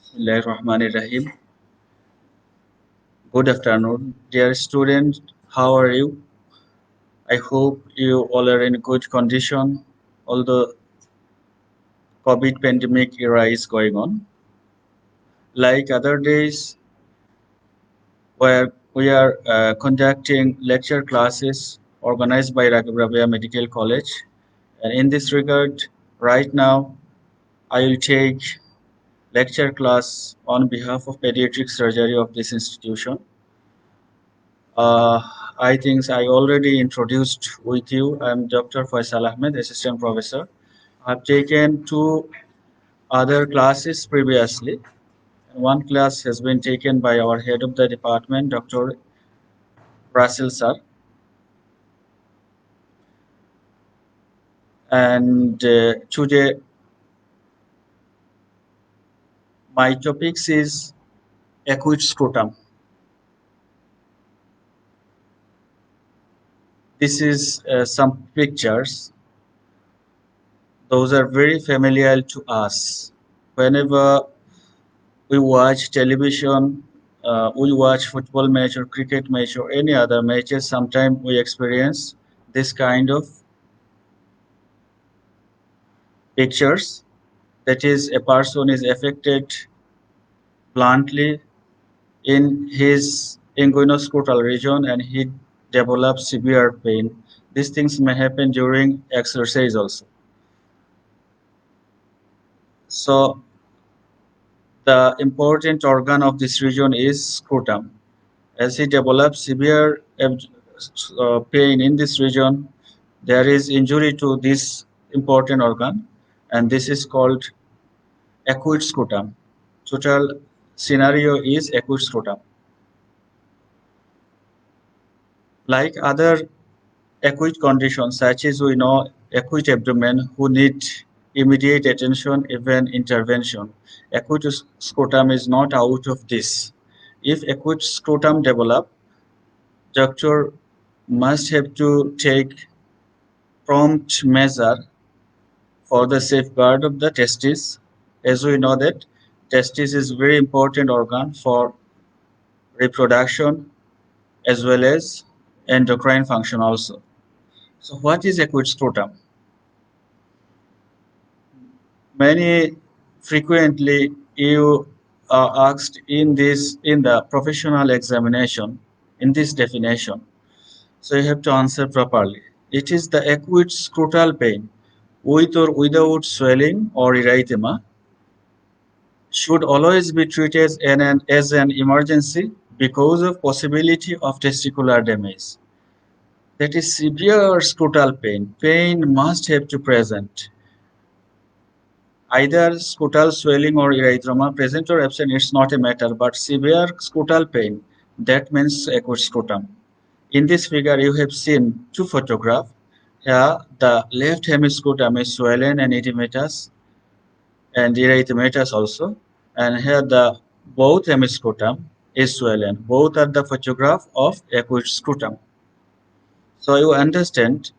Bismillahirrahmanirrahim. Good afternoon, dear student. How are you? I hope you all are in good condition. Although COVID pandemic era is going on, like other days, where we are conducting lecture classes organized by Raghav Rabia Medical College. And in this regard, right now, I will take lecture class on behalf of pediatric surgery of this institution. Uh, I think I already introduced with you. I'm Dr. Faisal Ahmed, Assistant Professor. I've taken two other classes previously. One class has been taken by our head of the department, Dr. Russell Sir. And today, my topics is acute scrotum. This is some pictures. Those are very familiar to us. Whenever we watch television, we watch football match or cricket match or any other matches, sometimes we experience this kind of pictures. That is, a person is affected bluntly in his inguinoscrotal region and he develops severe pain. These things may happen during exercise also. So the important organ of this region is scrotum. As he develops severe pain in this region, there is injury to this important organ, and this is called acute scrotum. Total scenario is acute scrotum. Like other acute conditions, such as we know acute abdomen, who need immediate attention, even intervention. Acute scrotum is not out of this. If acute scrotum develop, doctor must have to take prompt measure for the safeguard of the testis. As we know that testis is very important organ for reproduction as well as endocrine function also. So what is acute scrotum? Many frequently you are asked in the professional examination in this definition. So you have to answer properly. It is the acute scrotal pain with or without swelling or erythema should always be treated as an emergency because of possibility of testicular damage. That is severe scrotal pain. Pain must have to present. Either scrotal swelling or erythema present or absent, it's not a matter, but severe scrotal pain, that means acute scrotum. In this figure, you have seen two photographs. Here, the left hemiscrotum is swollen and edematous and erythematous also. And here, the both hemiscrotum is swollen. Both are the photograph of acute scrotum. So you understand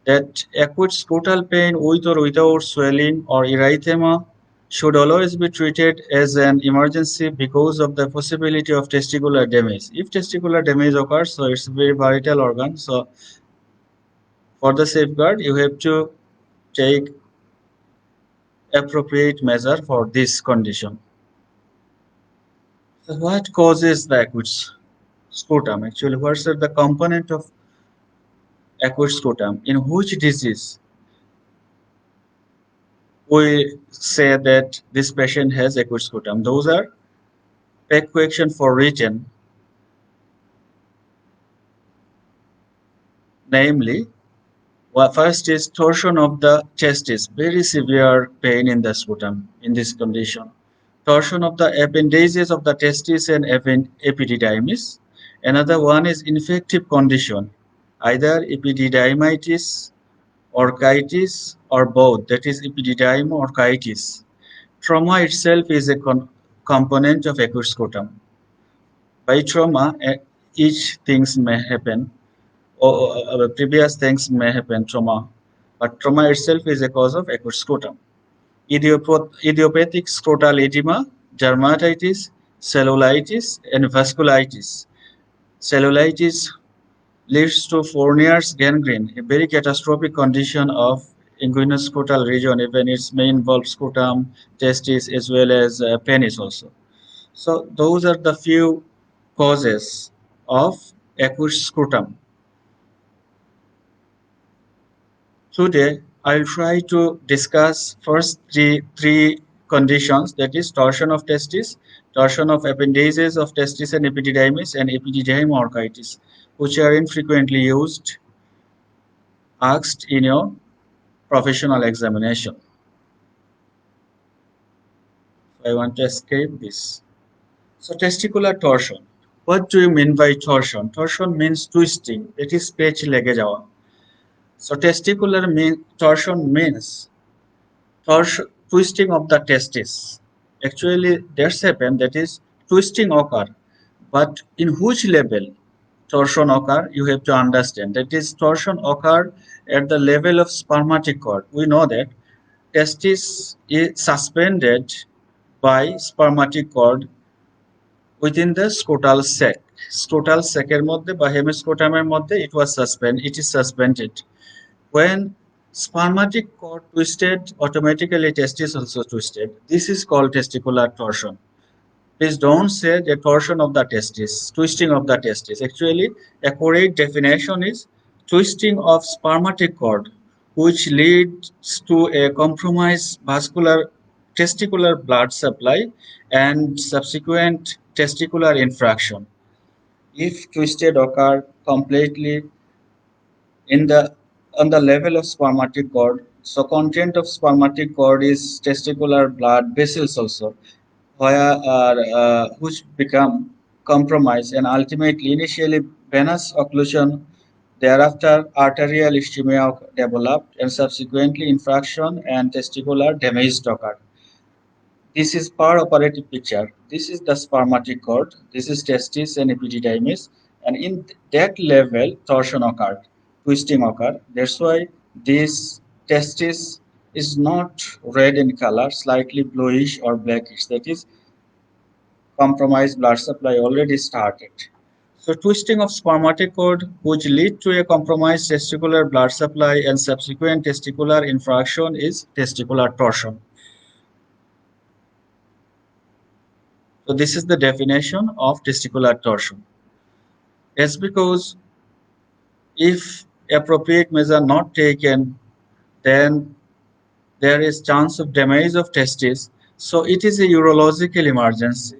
that acute scrotal pain with or without swelling or erythema should always be treated as an emergency because of the possibility of testicular damage. If testicular damage occurs, so it's a very vital organ. So for the safeguard, you have to take appropriate measure for this condition. So what causes the acute scrotum? Actually, what's the component of acute scrotum? In which disease we say that this patient has acute scrotum? Those are peg question for region, namely, first is torsion of the chest is very severe pain in the scrotum in this condition. Torsion of the appendages of the testis and epididymis. Another one is infective condition, either epididymitis, orchitis, or both, that is epididymo or orchitis. Trauma itself is a component of acute scrotum. By trauma, each things may happen, or previous things may happen, trauma, but trauma itself is a cause of acute scrotum. Idiopathic scrotal edema, dermatitis, cellulitis, and vasculitis. Cellulitis leads to Fournier's gangrene, a very catastrophic condition of inguinal scrotal region. Even it may involve scrotum, testis, as well as penis also. So those are the few causes of acute scrotum. Today, I'll try to discuss first the three conditions, that is torsion of testis, torsion of appendages of testis and epididymis, and epididymo-orchitis, which are infrequently asked in your professional examination. I want to escape this. So testicular torsion. What do you mean by torsion? Torsion means twisting. It is পেচ লেগে যাওয়া. So torsion means twisting of the testis. Actually, that's happened. That is twisting occur. But in which level torsion occur? You have to understand. That is torsion occur at the level of spermatic cord. We know that testis is suspended by spermatic cord within the scrotal sac. Scrotal sac এর মধ্যে বা হেমিস্ক্রোটামের মধ্যে it is suspended. When spermatic cord twisted, automatically testis also twisted. This is called testicular torsion. Please don't say the torsion of the testis, twisting of the testis. Actually, a correct definition is twisting of spermatic cord, which leads to a compromised vascular testicular blood supply and subsequent testicular infraction. If twisted occur completely in the on the level of spermatic cord, so content of spermatic cord is testicular blood vessels also, which become compromised and ultimately initially venous occlusion, thereafter arterial ischemia developed, and subsequently infraction and testicular damage occurred. This is per-operative picture. This is the spermatic cord. This is testis and epididymis, and in that level, torsion occurred, twisting occurred. That's why this testis is not red in color, slightly bluish or blackish. That is, compromised blood supply already started. So twisting of spermatic cord, which lead to a compromised testicular blood supply and subsequent testicular infraction, is testicular torsion. So this is the definition of testicular torsion. It's because if appropriate measure not taken, then there is chance of damage of testis. So it is a urological emergency.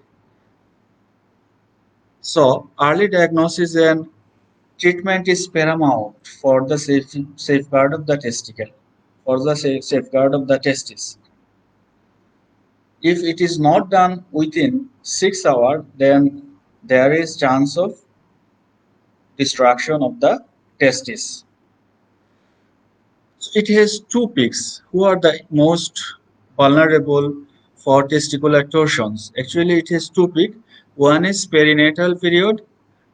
So early diagnosis and treatment is paramount for the safeguard of the testicle, for the safeguard of the testis. If it is not done within 6 hours, then there is chance of destruction of the testis. So it has two peaks. Who are the most vulnerable for testicular torsions? Actually, it has two peaks. One is perinatal period,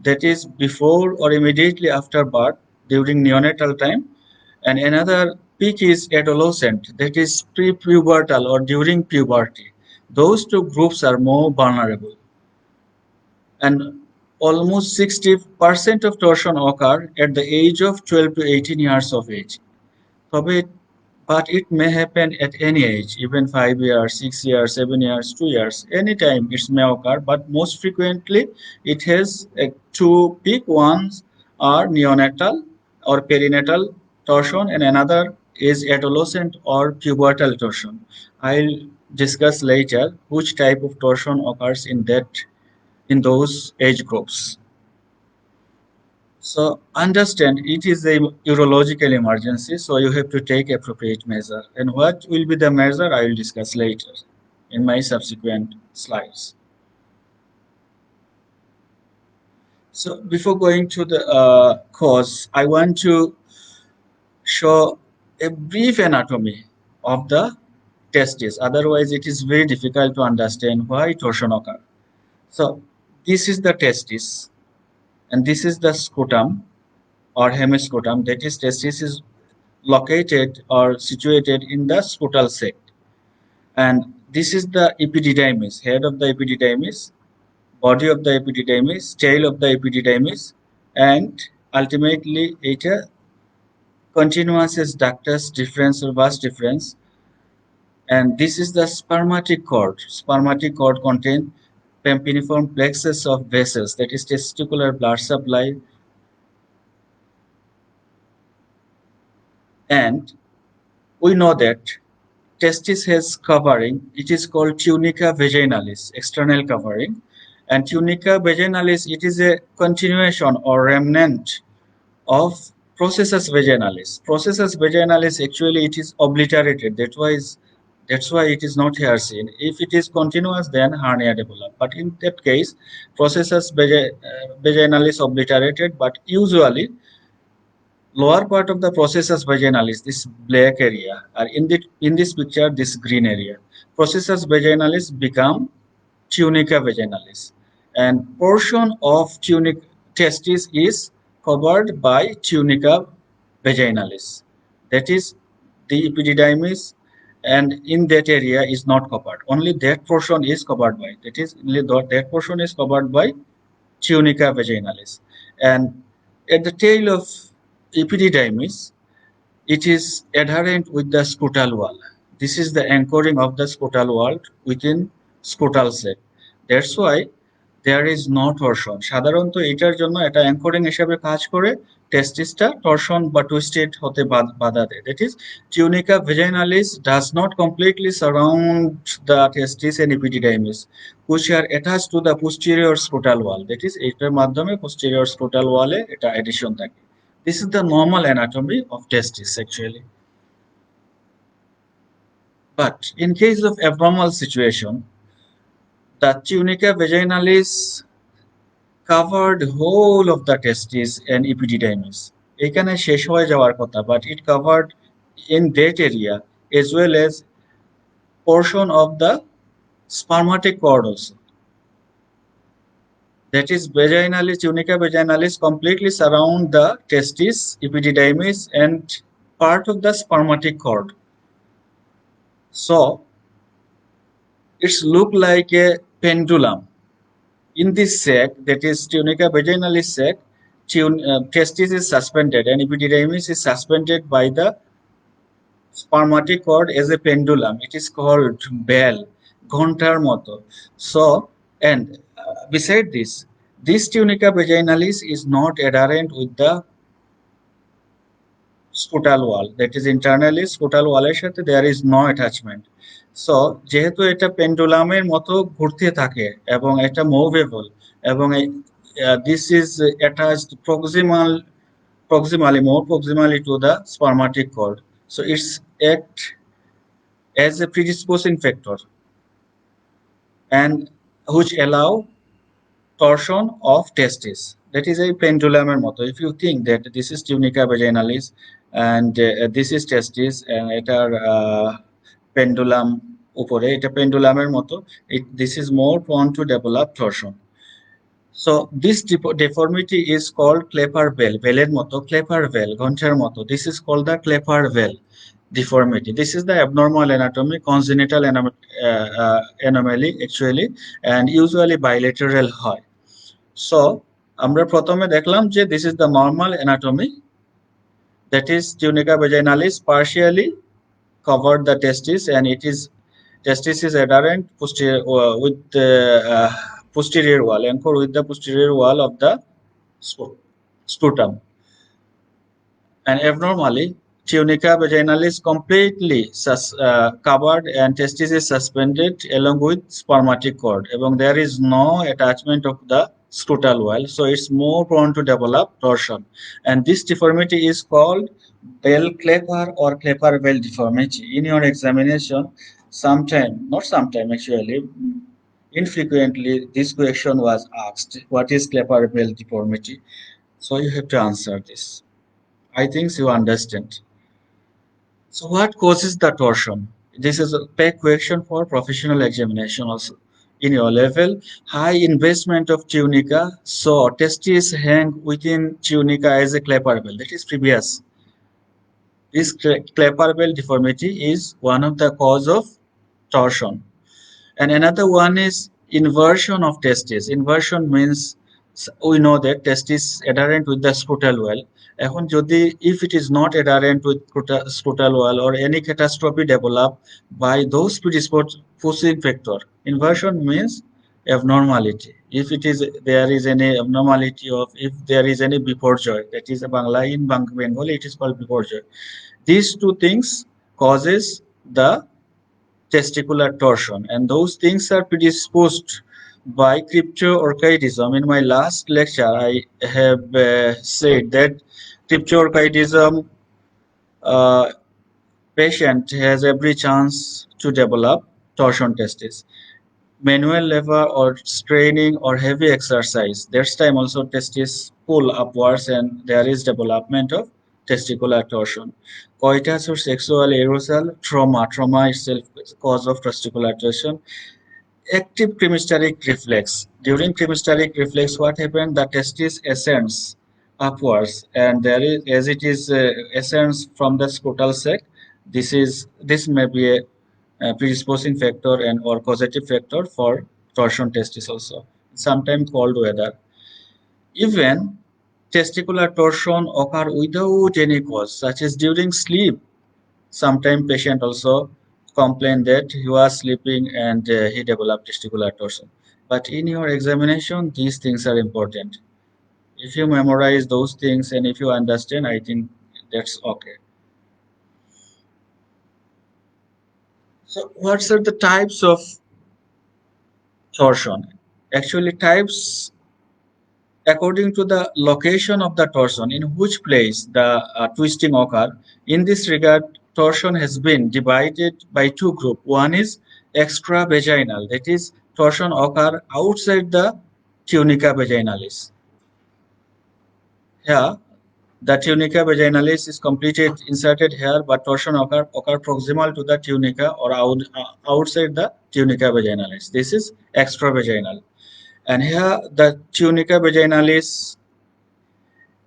that is before or immediately after birth during neonatal time, and another peak is adolescent, that is pre-pubertal or during puberty. Those two groups are more vulnerable, and almost 60% of torsion occur at the age of 12 to 18 years of age. But it may happen at any age, even 5 years, 6 years, 7 years, 2 years, anytime it may occur, but most frequently it has two peak ones are neonatal or perinatal torsion, and another is adolescent or pubertal torsion. I'll discuss later which type of torsion occurs in those age groups. So understand it is a urological emergency, so you have to take appropriate measure. And what will be the measure I will discuss later in my subsequent slides. So before going to the cause, I want to show a brief anatomy of the testis. Otherwise, it is very difficult to understand why torsion occurs. So this is the testis, and this is the scrotum or hemiscrotum, that is testis is located or situated in the scrotal sac, and This is the epididymis, head of the epididymis, body of the epididymis, tail of the epididymis, and ultimately এটা continuous ductus difference or vas difference. And this is the spermatic cord. Spermatic cord contain pampiniform plexus of vessels, that is testicular blood supply. And we know that testis has covering. It is called tunica vaginalis, external covering. And tunica vaginalis, it is a continuation or remnant of processus vaginalis. Processus vaginalis, actually it is obliterated. That's why it is not here seen. If it is continuous, then hernia develop. But in that case, processus vaginalis obliterated. But usually lower part of the processus vaginalis, this black area, or in this picture, this green area. Processus vaginalis become tunica vaginalis, and portion of tunic testis is covered by tunica vaginalis. That is the epididymis, and in that area is not covered. Only that portion is covered by. That is that portion is covered by tunica vaginalis, and at the tail of epididymis, it is adherent with the scrotal wall. This is the anchoring of the scrotal wall within scrotal sac. That's why there is no torsion. সাধারণত এটার জন্য এটা anchoring হিসেবে কাজ করে টেস্টিসটা torsion বা twisted হতে বাধা দেয়। That is, tunica vaginalis does not completely surround the testis and epididymis, which are attached to the posterior scrotal wall. That is, এটার মাধ্যমে posterior scrotal wall এ এটা adhesion থাকে। This is the normal anatomy of testis actually. But in case of abnormal situation, the tunica vaginalis covered whole of the testis and epididymis. এখানে শেষ হয়ে যাওয়ার কথা, but it covered in that area as well as portion of the spermatic cord also. That is, vaginally, tunica vaginalis completely surround the testis, epididymis, and part of the spermatic cord. So it's look like a pendulum. In this sac, that is tunica vaginalis sac, testis is suspended and epididymis is suspended by the spermatic cord as a pendulum. It is called bell, ঘন্টার মতো. So, and beside this tunica vaginalis is not adherent with the scrotal wall. That is, internally scrotal wall এর সাথে there is no attachment. So যেহেতু এটা পেন্ডুলামের মতো ঘুরতে থাকে এবং এটা মুভেবল এবং this is attached more proximally to the spermatic cord. So it's act as a predisposing factor and which allow torsion of testis. That is a pendulumer motto. If you think that this is tunica vaginalis and this is testis and এটার pendulum উপরে, এটা pendulumer মতো, this is more prone to develop torsion. So this deformity is called Kleppner-Bell. Bell-এর মতো, Kleppner-Bell, ঘন্টার মতো. This is called the Kleppner-Bell deformity. This is the abnormal anatomy, congenital anomaly actually, and usually bilateral হয়. So আমরা প্রথমে দেখলাম যে this is the normal anatomy, that is tunica vaginalis partially covered the testis and testis is adherent with the posterior wall, anchored with the posterior wall of the scrotum. And abnormally, tunica vaginalis completely covered and testis is suspended along with spermatic cord. এবং there is no attachment of the scrotal wall, so it's more prone to develop torsion. And this deformity is called Bell-Kleppner or Kleppner-Bell deformity. In your examination, actually, infrequently this question was asked, what is Kleppner-Bell deformity? So you have to answer this. I think you understand. So what causes the torsion? This is a big question for professional examination also. In your level, high investment of tunica, so testis hang within tunica as a Kleppner-Bell. That is previous. This Kleppner-Bell deformity is one of the cause of torsion. And another one is inversion of testis. Inversion means we know that testis adherent with the scrotal wall. এখন যদি if it is not adherent with scrotal wall or any catastrophe developed by those predisposing factor, inversion means abnormality. If it is there is any abnormality of if there is any biporjoy, that is a Bangla in Bengali it is called biporjoy. These two things causes the testicular torsion, and those things are predisposed by cryptorchidism. In my last lecture, I have said that cryptorchidism uh, patient has every chance to develop torsion testis. Manual labor or straining or heavy exercise, that's time also testis pull upwards and there is development of testicular torsion. Coitus or sexual arousal, trauma itself is cause of testicular torsion. Active cremasteric reflex. During cremasteric reflex, what happens? The testis ascends upwards, and there is, as it is ascends from the scrotal sac. This may be a predisposing factor and or causative factor for torsion testis also. Sometimes cold weather. Even testicular torsion occur without any cause, such as during sleep. Sometimes patient also complain that he was sleeping and he developed testicular torsion. But in your examination, these things are important. If you memorize those things and if you understand, I think that's okay. So what are the types of torsion? Actually, types according to the location of the torsion, in which place the twisting occur. In this regard, torsion has been divided by two groups. One is extravaginal, that is, torsion occur outside the tunica vaginalis. Here, the tunica vaginalis is completed inserted here, but torsion occur proximal to the tunica or outside the tunica vaginalis. This is extravaginal. And here, the tunica vaginalis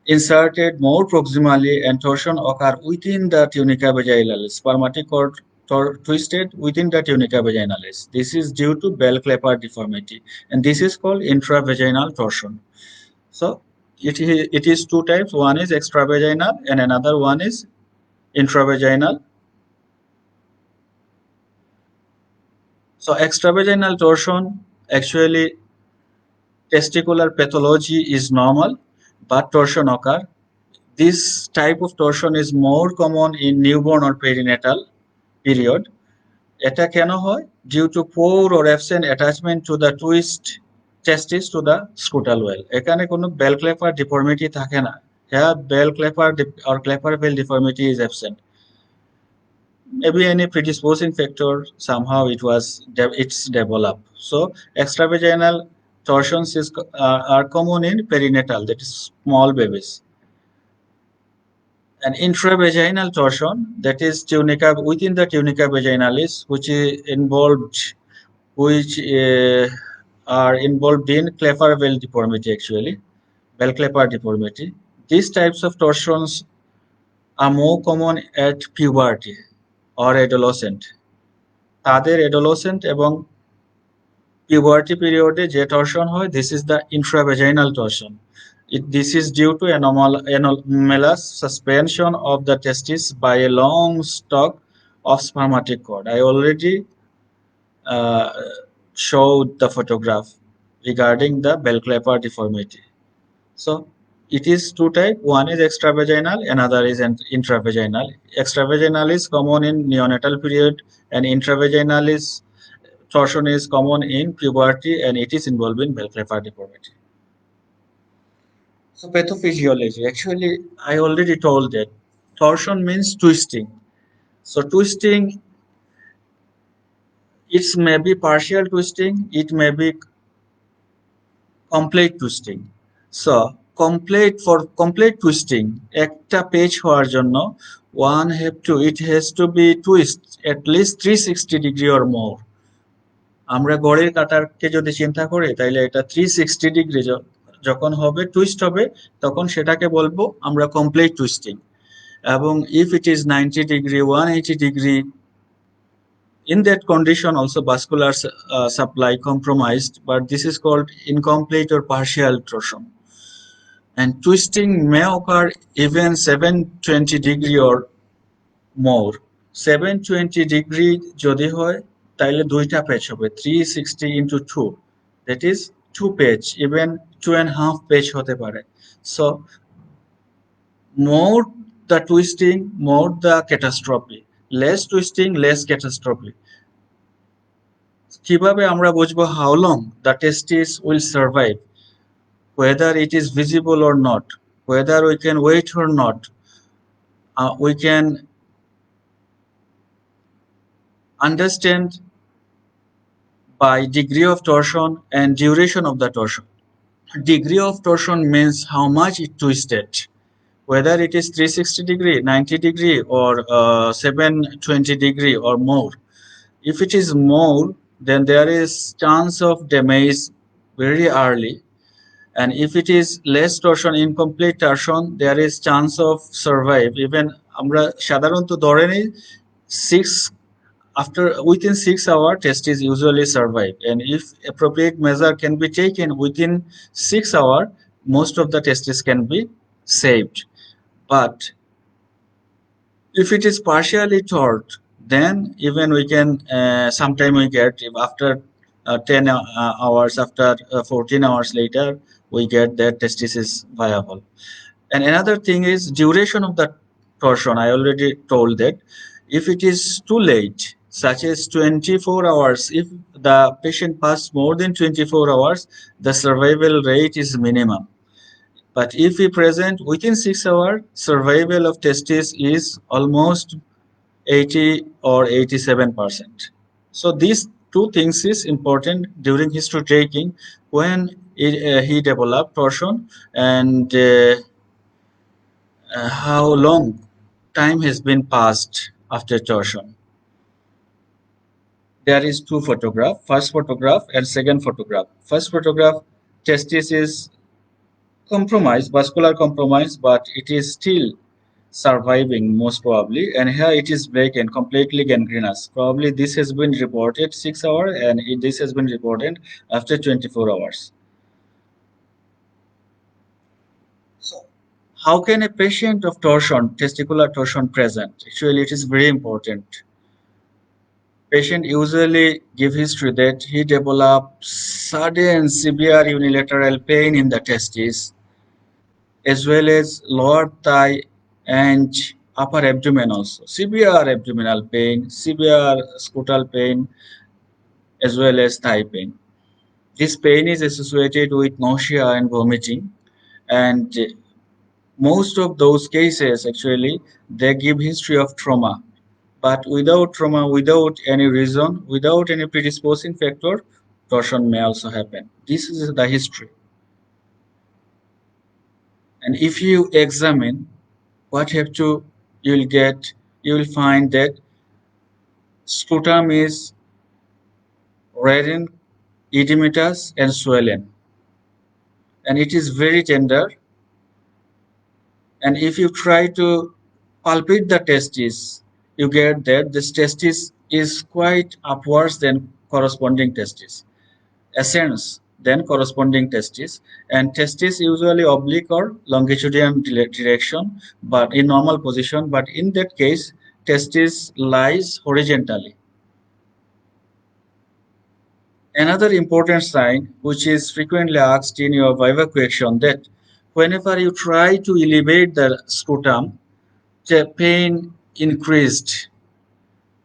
inserted more proximally and torsion occur within the tunica vaginalis. Spermatic cord twisted within the tunica vaginalis. This is due to Bell-Clapper deformity, and this is called intravaginal torsion. So it is two types. One is extravaginal and another one is intravaginal. So extravaginal torsion, actually testicular pathology is normal, but torsion occur. This type of torsion is more common in newborn or perinatal period. এটা কেন হয়? Due to poor or absent attachment to the twist testis to the scrotal well. এখানে কোনো Bell-Clapper deformity থাকে না. Here Bell-Clapper or Clapper-Bell deformity is absent. Maybe any predisposing factor, somehow it's developed. So extravaginal torsions are common in perinatal, that is small babies. An intravaginal torsion, that is tunica within the tunica vaginalis, which are involved in Clapper-Bell deformity, actually Bell-Clapper deformity. These types of torsions are more common at puberty or adolescent. তাদের adolescent এবং puberty periode যে torsion হয়, this is the intravaginal torsion. This is due to anomalous suspension of the testis by a long stalk of spermatic cord. I already showed the photograph regarding the Bell-Clapper deformity. So it is two types. One is extravaginal, another is intravaginal. Extravaginal is common in neonatal period, and intravaginal torsion is common in puberty, and it is involved in Bell-Clapper deformity. So pathophysiology, actually I already told that torsion means twisting. So twisting, it may be partial twisting, it may be complete twisting. So for complete twisting, একটা page হওয়ার জন্য it has to be twist at least 360 degree or more. আমরা ঘড়ির কাঁটাকে যদি চিন্তা করি তাহলে এটা 360 ডিগ্রি যখন হবে টুইস্ট হবে তখন সেটাকে বলবো আমরা কমপ্লিট টুইস্টিং। এবং if it is 90 degree 180 degree In that condition, also vascular supply compromised, but this is called incomplete or partial torsion. And twisting may occur even 720 degree or more. 720 degree যদি হয় তাহলে দুইটা page হবে 360 into 2, that is 2 page, even 2.5 page হতে পারে. So more the twisting, more the catastrophe. Less twisting, less catastrophe. কিভাবে আমরা বুঝবো how long the testis will survive, whether it is visible or not, whether we can wait or not? We can understand by degree of torsion and duration of the torsion. Degree of torsion means how much it twisted, whether it is 360 degree, 90 degree, or 720 degree or more. If it is more, then there is chance of damage very early. And if it is less torsion, incomplete torsion, there is chance of survive. Even আমরা সাধারণত ধরে নিই 6 after within 6 hours testis usually survive, and if appropriate measure can be taken within 6 hours, most of the testis can be saved. But if it is partially torn, then even we can sometime we get after 10 hours, after 14 hours later, we get that testis is viable. And another thing is duration of the torsion. I already told that if it is too late, such as 24 hours, if the patient passed more than 24 hours, the survival rate is minimum. But if we present within 6 hours, survival of testis is almost 80 or 87%. So these two things is important during history taking when he developed torsion, and how long time has been passed after torsion. There is two photograph, first photograph and second photograph. First photograph, testis is compromised, vascular compromise, but it is still surviving most probably, and here it is black and completely gangrenous. Probably this has been reported 6 hours, and this has been reported after 24 hours. So how can a patient of torsion, testicular torsion present? Actually, it is very important. Patient usually give history that he develops sudden severe unilateral pain in the testis, as well as lower thigh and upper abdomen also. Severe abdominal pain, severe scutal pain, as well as thigh pain. This pain is associated with nausea and vomiting, and most of those cases actually they give history of trauma. But without trauma, without any reason, without any predisposing factor, torsion may also happen. This is the history. And if you examine what have to, you will find that sputum is reddened, edematous, and swollen, and it is very tender. And if you try to palpate the testis, you get that this testis is quite upwards than corresponding testis, ascends than corresponding testis, and testis usually oblique or longitudinal direction, but in normal position. But in that case, testis lies horizontally. Another important sign, which is frequently asked in your viva question, that whenever you try to elevate the scrotum, the pain increased.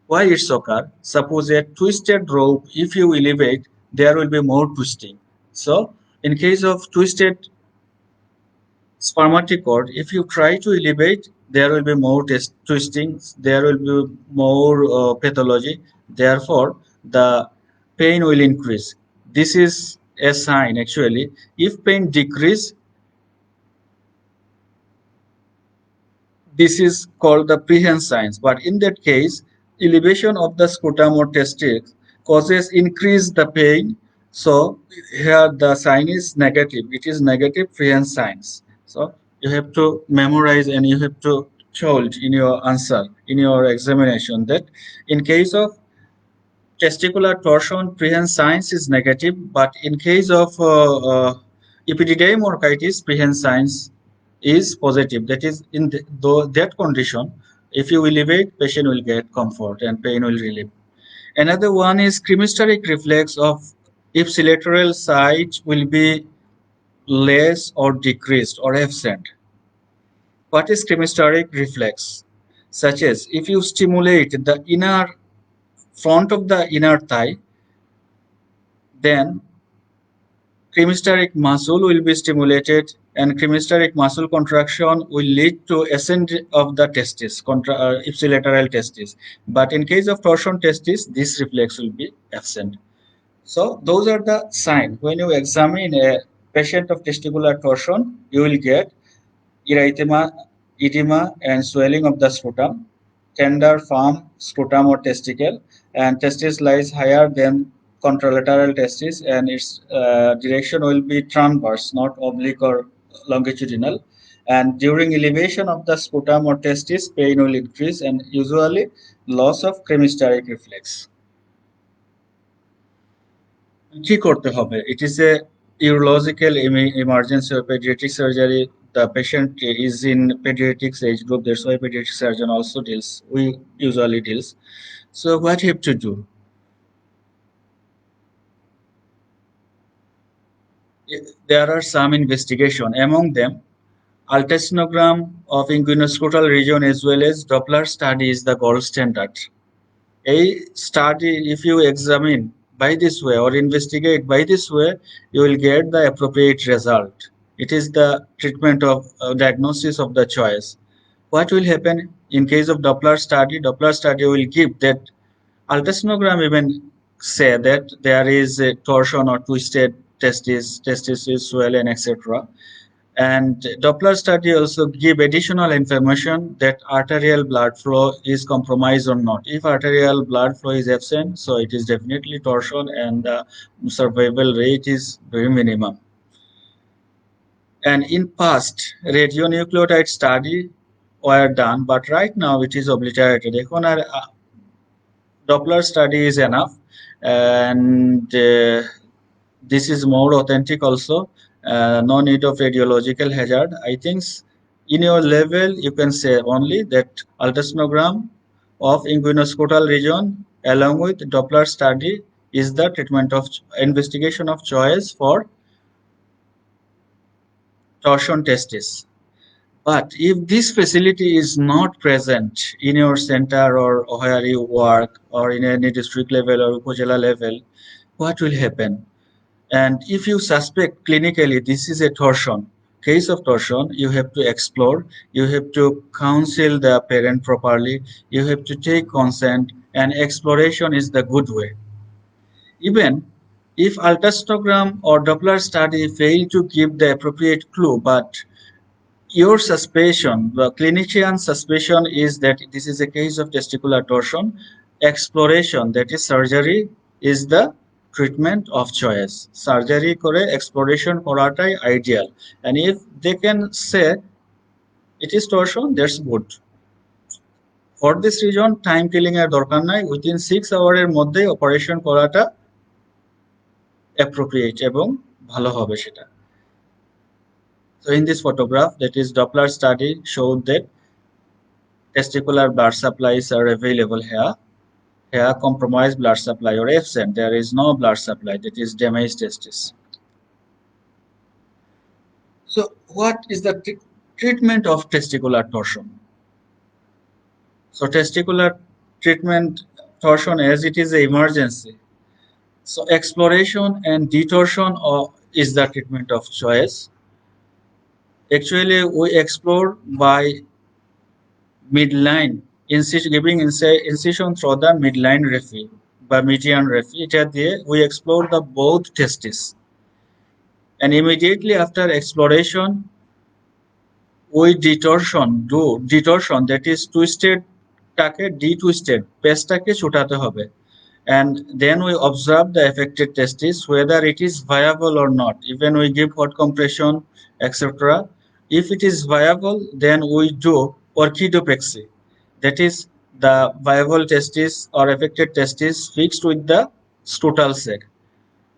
Why it's occur? Suppose a twisted rope, if you elevate, there will be more twisting. So in case of twisted spermatic cord, if you try to elevate, there will be more twisting, there will be more pathology. Therefore, the pain will increase. This is a sign actually. If pain decrease, this is called the prehensile signs. But in that case, elevation of the scrotum or testis causes increase the pain. So here the sign is negative. It is negative prehensile signs. So you have to memorize and you have to told in your answer, in your examination, that in case of testicular torsion presence signs is negative, but in case of epididymoarthritis, presence signs is positive. That is, in that condition, if you elevate, patient will get comfort and pain will relieve. Another one is cremasteric reflex of ipsilateral side will be less or decreased or absent. What is cremasteric reflex? Such as if you stimulate the inner front of the inner thigh, then cremasteric muscle will be stimulated, and cremasteric muscle contraction will lead to ascent of the testis, ipsilateral testis. But in case of torsion testis, this reflex will be absent. So those are the signs. When you examine a patient of testicular torsion, you will get erythema, edema, and swelling of the scrotum, tender, firm scrotum or testicle, and testis lies higher than contralateral testis, and its direction will be transverse, not oblique or longitudinal. And during elevation of the scrotum or testis, pain will increase, and usually loss of cremasteric reflex. কি করতে হবে? It is a urological emergency or pediatric surgery. The patient is in pediatrics age group, that's why pediatric surgeon also deals. We usually deals. So what you have to do? There are some investigation. Among them, ultrasonogram of inguinoscrotal region as well as Doppler study is the gold standard. A study, if you examine by this way or investigate by this way, you will get the appropriate result. It is the treatment of diagnosis of the choice. What will happen in case of Doppler study? Doppler study will give that ultrasonogram even say that there is a torsion or twisted testis is swollen, etc. And Doppler study also give additional information that arterial blood flow is compromised or not. If arterial blood flow is absent, so it is definitely torsion, and the survival rate is very minimum. And in past, radionucleotide study were done, but right now it is obliterated. এখন আর Doppler study is enough, and this is more authentic also. No need of radiological hazard. I think in your level you can say only that ultrasonogram of inguinoscrotal region along with Doppler study is the treatment of investigation of choice for torsion testis. But if this facility is not present in your center or where you work or in any district level or upazila level, what will happen? And if you suspect clinically this is a torsion, case of torsion, you have to explore, you have to counsel the parent properly, you have to take consent, and exploration is the good way. Even if ultrasonogram or Doppler study fail to give the appropriate clue, but your suspicion, the clinician suspicion is that this is a case of testicular torsion, exploration, that is surgery, is the treatment of choice. Surgery kore exploration koratai ideal. And if they can say it is torsion, that's good. For this reason, time killing এর দরকার নাই, within 6 hours এর মধ্যে operation করাটা appropriate এবং ভালো হবে সেটা। So in this photograph, that is Doppler study showed that testicular blood supplies are available here. Here compromised blood supply or absent, there is no blood supply, that is damaged testis. So what is the treatment of testicular torsion? So testicular treatment torsion, as it is an emergency, so exploration and detorsion is the treatment of choice. Actually we explore by midline giving incision through the midline raphe বা median raphe, এটা দিয়ে we explore the both testes, and immediately after exploration we detorsion, that is twisted টাকে detwisted পেজটাকে ছোটাতে হবে, and then we observe the affected testis whether it is viable or not. Even we give hot compression, etc. If it is viable, then we do orchidopexy, that is the viable testis or affected testis fixed with the scrotal sac.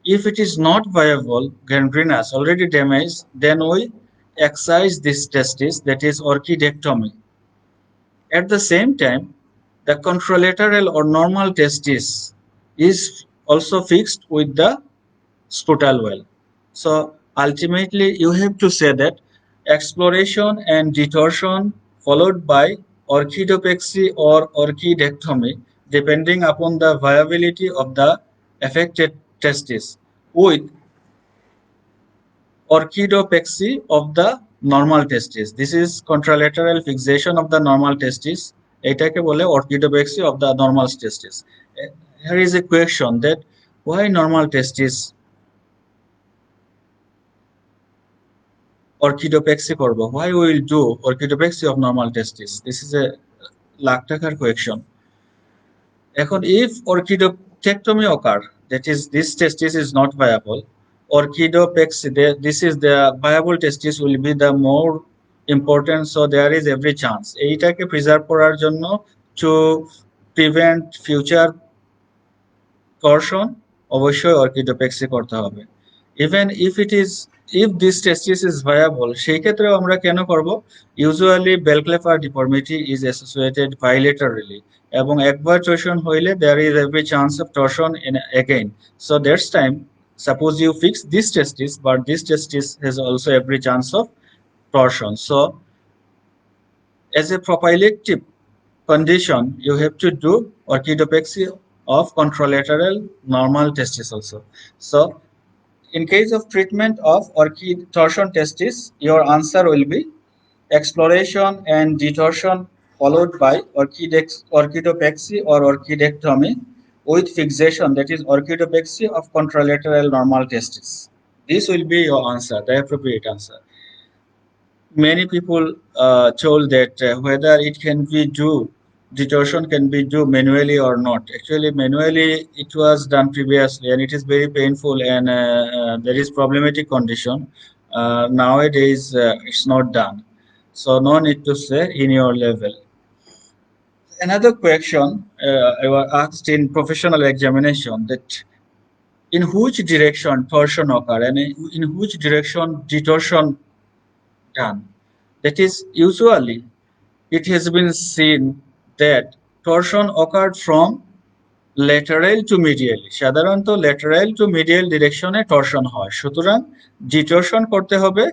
If it is not viable, gangrenous, already damaged, then we excise this testis, that is orchidectomy. At the same time, the contralateral or normal testis is also fixed with the scrotal well. So ultimately, you have to say that exploration and detorsion followed by orchidopexy or orchidectomy, depending upon the viability of the affected testis, with orchidopexy of the normal testis. This is contralateral fixation of the normal testis. এটাকে বলে orchidopexy of the normal testis. Here is a question that why normal testis orchidopexy করব? Why we will do orchidopexy of normal testis? This is a lakh টাকার question. এখন if orchidopectomy occur, that is this testis is not viable, orchidopexy, this is the viable testis will be the more important, so there is every chance এইটাকে preserve করার জন্য to prevent future torsion অবশ্যই orchidopexy করতে হবে। even if this testis is viable, সেই ক্ষেত্রেও আমরা কেন করব? usually Bell-Kleffer deformity is associated bilaterally এবং একবার torsion হইলে there is every chance of torsion in again, so that's time suppose you fix this testis but this testis has also every chance of torsion. So as a prophylactic condition, you have to do orchidopexy of contralateral normal testis also. So in case of treatment of torsion testis, your answer will be exploration and detorsion followed by orchidopexy or orchidectomy with fixation, that is orchidopexy of contralateral normal testis. This will be your answer, the appropriate answer. Many people told that whether it can be detorsion can be do manually or not. Actually, manually it was done previously and it is very painful and there is problematic condition. Nowadays it's not done, so no need to say in your level. Another question I was asked in professional examination, that in which direction torsion occur and in which direction detorsion done. That is, usually it has been seen that torsion occurred from lateral to medial. সাধারণত lateral to medial direction A torsion হয়, সুতরাং detorsion করতে হবে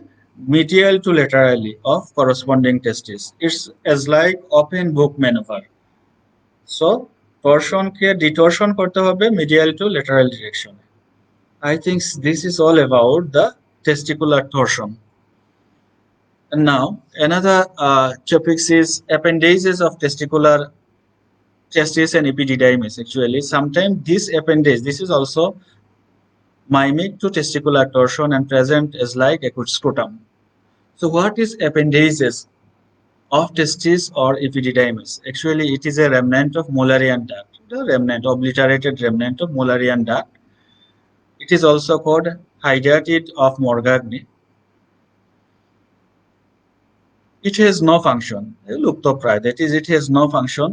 medial to laterally of corresponding testis. It's as like open book maneuver. So torsion K detorsion করতে হবে medial to lateral direction. I think this is all about the testicular torsion. And now another topic is appendages of testicular testis and epididymis. Actually, sometimes this appendage, this is also mimic to testicular torsion and present as like acute scrotum. So what is appendages of testis or epididymis? Actually, it is a remnant of Mullerian duct, the remnant, obliterated remnant of Mullerian duct. It is also called hydatid of Morgagni. It has no function, luptoprai, that is, it has no function.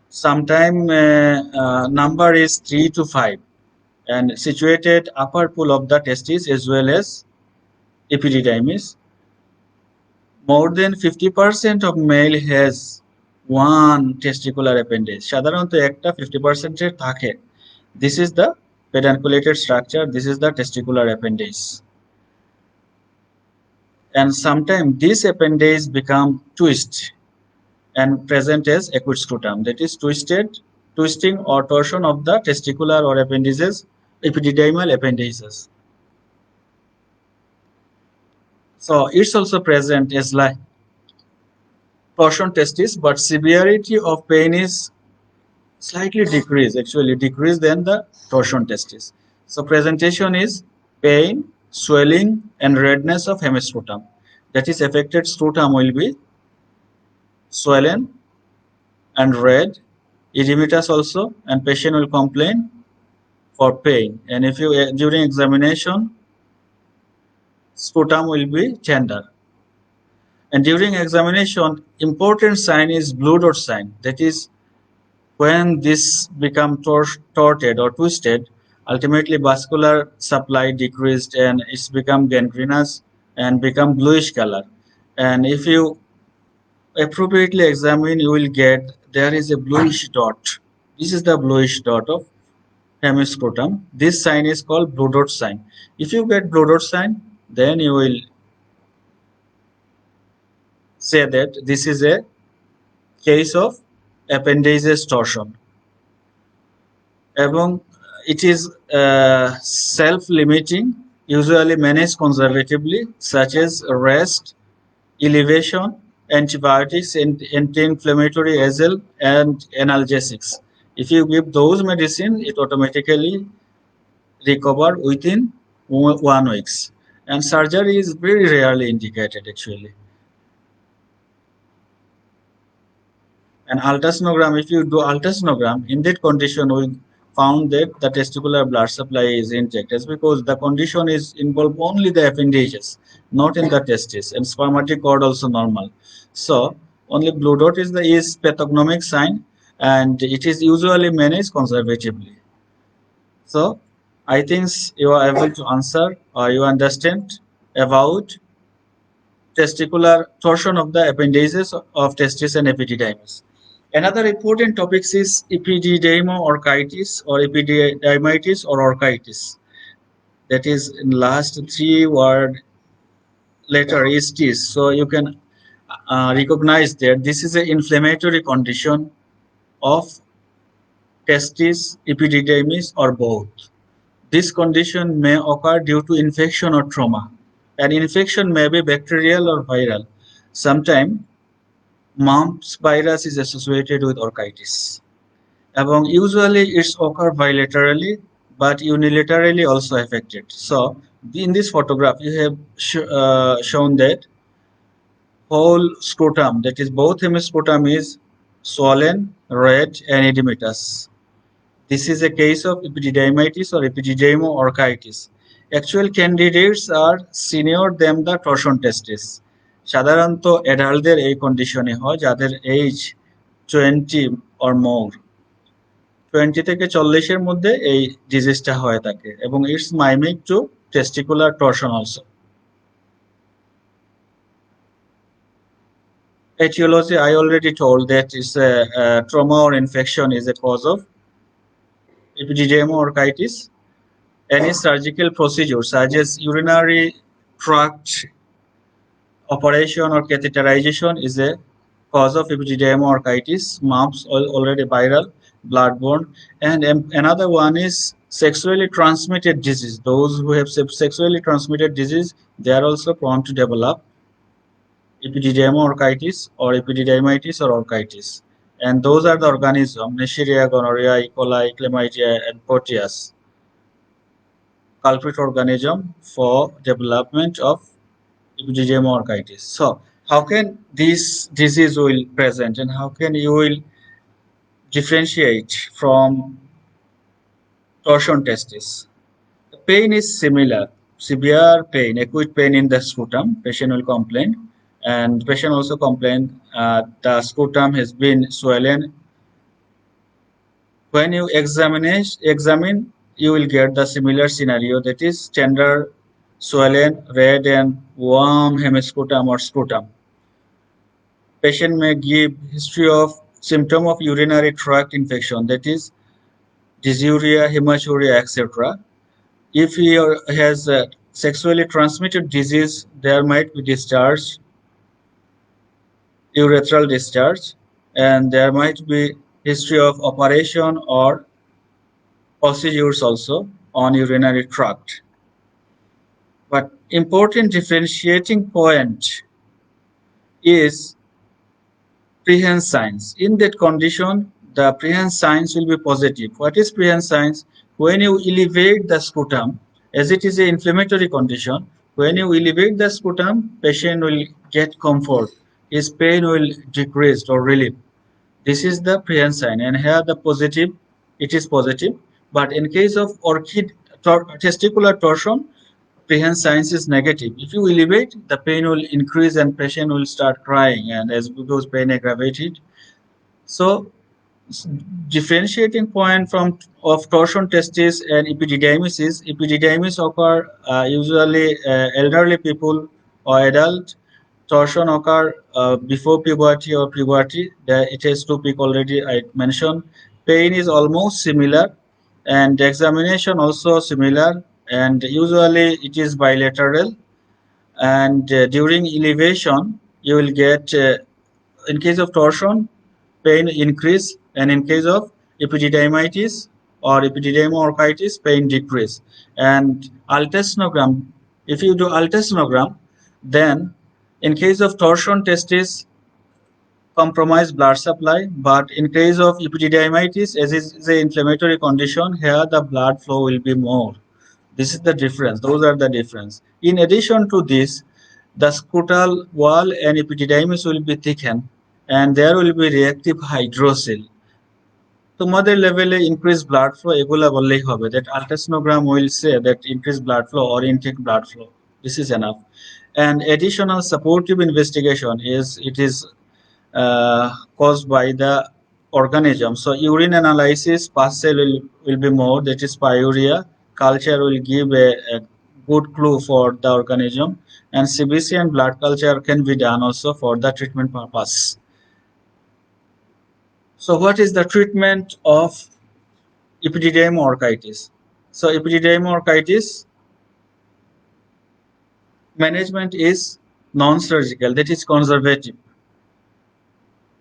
Sometime number is 3 to 5 and situated upper pool of the testis as well as epididymis. More than 50% of male has one testicular appendage. সাধারণত একটা 50% এর থাকে. This is the pedunculated structure, this is the testicular appendage. And sometimes this appendage become twist and present as acute scrotum, that is twisting or torsion of the testicular or appendages, epididymal appendages. So it's also present as like torsion testis, but severity of pain is slightly decreased, actually decreased than the torsion testis. So presentation is pain, swelling and redness of hemiscrotum, that is affected scrotum will be swollen and red, edematous also, and patient will complain for pain. And if you during examination, scrotum will be tender. And during examination, important sign is blue dot sign, that is When this become torted or twisted, ultimately vascular supply decreased and it's become gangrenous and become bluish color. And if you appropriately examine, you will get there is a bluish dot. This is the bluish dot of hemiscrotum. This sign is called blue dot sign. If you get blue dot sign, then you will say that this is a case of appendages torsion. এবং it is self-limiting, usually managed conservatively, such as rest, elevation, antibiotics, and anti-inflammatory agent, and analgesics. If you give those medicine, it automatically recover within 1 week. And surgery is very rarely indicated actually. And ultrasonogram, if you do ultrasonogram, in that condition, we found that the testicular blood supply is intact. That's because the condition is involved only the appendages, not in the testis, and spermatic cord also normal. So only blue dot is pathognomic sign, and it is usually managed conservatively. So I think you are able to answer or you understand about testicular torsion of the appendages of testis and epididymis. Another important topic is epididymo-orchitis or epididymitis or orchitis. That is in last three word letter is tis. So you can recognize that this is an inflammatory condition of testis, epididymis, or both. This condition may occur due to infection or trauma. An infection may be bacterial or viral. Sometimes mumps virus is associated with orchitis. এবং usually it's occur bilaterally but unilaterally also affected. So in this photograph you have shown that whole scrotum, that is both hemiscrotum, is swollen, red, and edematous. This is a case of epididymitis or epididymo-orchitis. Actual candidates are senior than the torsion testis. সাধারণত অ্যাডাল্টদের এই কন্ডিশনে হয় যাদের age 20 or more, 20 থেকে 40-এর মধ্যে এই ডিজিজটা হয়ে থাকে এবং it's mimic to testicular torsion also. Etiology, I already told that it's a trauma or infection is a cause of epididymo-orchitis. Any surgical procedure such as urinary tract operation or catheterization is a cause of epididymo-orchitis. Mumps already viral, bloodborne, and another one is sexually transmitted disease. Those who have sexually transmitted disease, they are also prone to develop epididymo-orchitis or epididymitis or orchitis. And those are the organisms: Neisseria, gonorrhea, E. coli, chlamydia, and Proteus. Culprit organism for development of epididymo-orchitis. So how can this disease will present and how can you will differentiate from torsion testis? The pain is similar, severe pain, acute pain in the scrotum. Patient will complain, and patient also complain the scrotum has been swollen. When you examine, you will get the similar scenario, that is tender, swollen, red, and warm hemiscrotum or scrotum. Patient may give history of symptom of urinary tract infection, that is dysuria, hematuria, etc. If he has a sexually transmitted disease, there might be discharge, urethral discharge, and there might be history of operation or procedures also on urinary tract. But important differentiating point is prehend signs. In that condition, the prehend signs will be positive. What is prehend signs? When you elevate the scrotum, as it is an inflammatory condition, when you elevate the scrotum, patient will get comfort. His pain will decrease or relieve. This is the prehend sign, and here the positive, it is positive. But in case of testicular torsion, prehend signs is negative. If you elevate, the pain will increase and patient will start crying, and as because pain aggravated. So Differentiating point from of torsion testis and epididymis is epididymis occur usually elderly people or adult. Torsion occur before puberty or puberty. It has to peak already. I mentioned pain is almost similar, and the examination also similar. And usually it is bilateral. And during elevation, you will get in case of torsion, pain increase, and in case of epididymitis or epididymoorchitis, pain decrease. And ultrasonogram, if you do ultrasonogram, then in case of torsion testis, compromise blood supply, but in case of epididymitis, as is an inflammatory condition, here the blood flow will be more. This is the difference. Those are the difference. In addition to this, the scrotal wall and epididymis will be thickened, and there will be reactive hydrocele. তোমাদের লেভেলে increase blood flow এগুলা বললেই হবে, that ultrasonogram will say that increase blood flow or intake blood flow. This is enough. And additional supportive investigation is it is caused by the organism. So urine analysis, pus cell will be more, that is pyuria. Culture will give a good clue for the organism, and CBC and blood culture can be done also for the treatment purpose. So what is the treatment of epididymoorchitis? So epididymoorchitis management is non-surgical, that is conservative.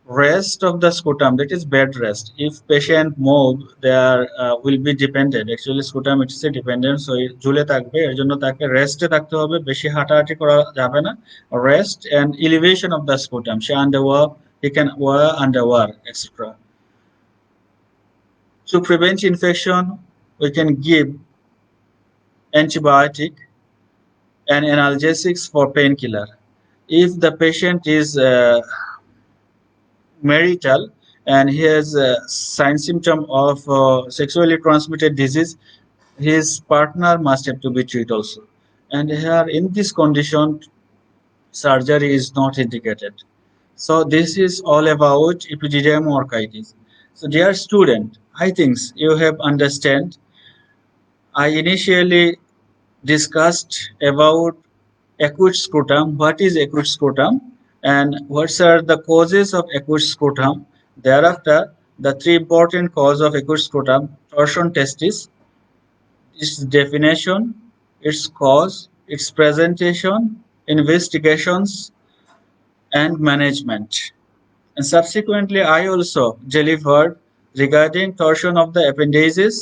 Rest of the sputum, that is bed rest. If patient move, there will be dependent. Actually sputum it is a dependent, so ঝুলে থাকবে, এর জন্য তাকে রেস্টে থাকতে হবে, বেশি হাঁটাহাঁটি করা যাবে না. Rest and elevation of the sputum. Say underwear, he can wear underwear, etc. To prevent infection, we can give antibiotic and analgesics for painkiller. If the patient is marital and he has a sign symptom of sexually transmitted disease, his partner must have to be treated also. And here in this condition, surgery is not indicated. So this is all about epididymoorchitis. So dear student, I think you have understand. I initially discussed about acute scrotum, what is acute scrotum, and what are the causes of acute scrotum. Thereafter, the three important causes of acute scrotum: torsion testis, its definition, its cause, its presentation, investigations, and management. And subsequently, I also delivered regarding torsion of the appendages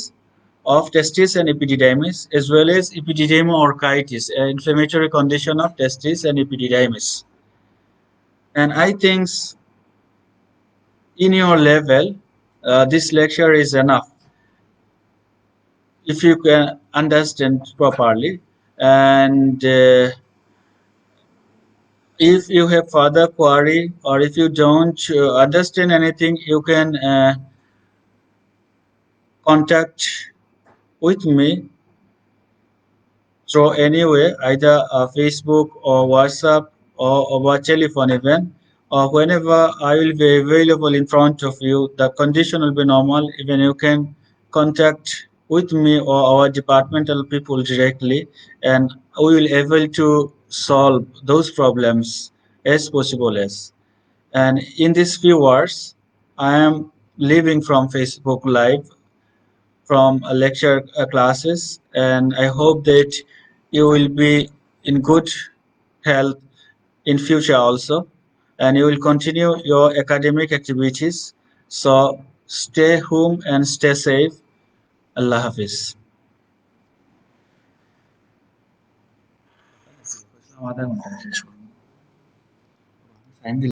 of testis and epididymis, as well as epididymoorchitis, an inflammatory condition of testis and epididymis. And I think in your level, this lecture is enough if you can understand properly. And if you have further query, or if you don't understand anything, you can contact with me through any way, either Facebook or WhatsApp or over telephone even, or whenever I will be available in front of you, the condition will be normal. Even you can contact with me or our departmental people directly, and we will able to solve those problems as possible as. And in these few words, I am leaving from Facebook Live from lecture classes, and I hope that you will be in good health in future also, and you will continue your academic activities. So stay home and stay safe. Allah Hafiz.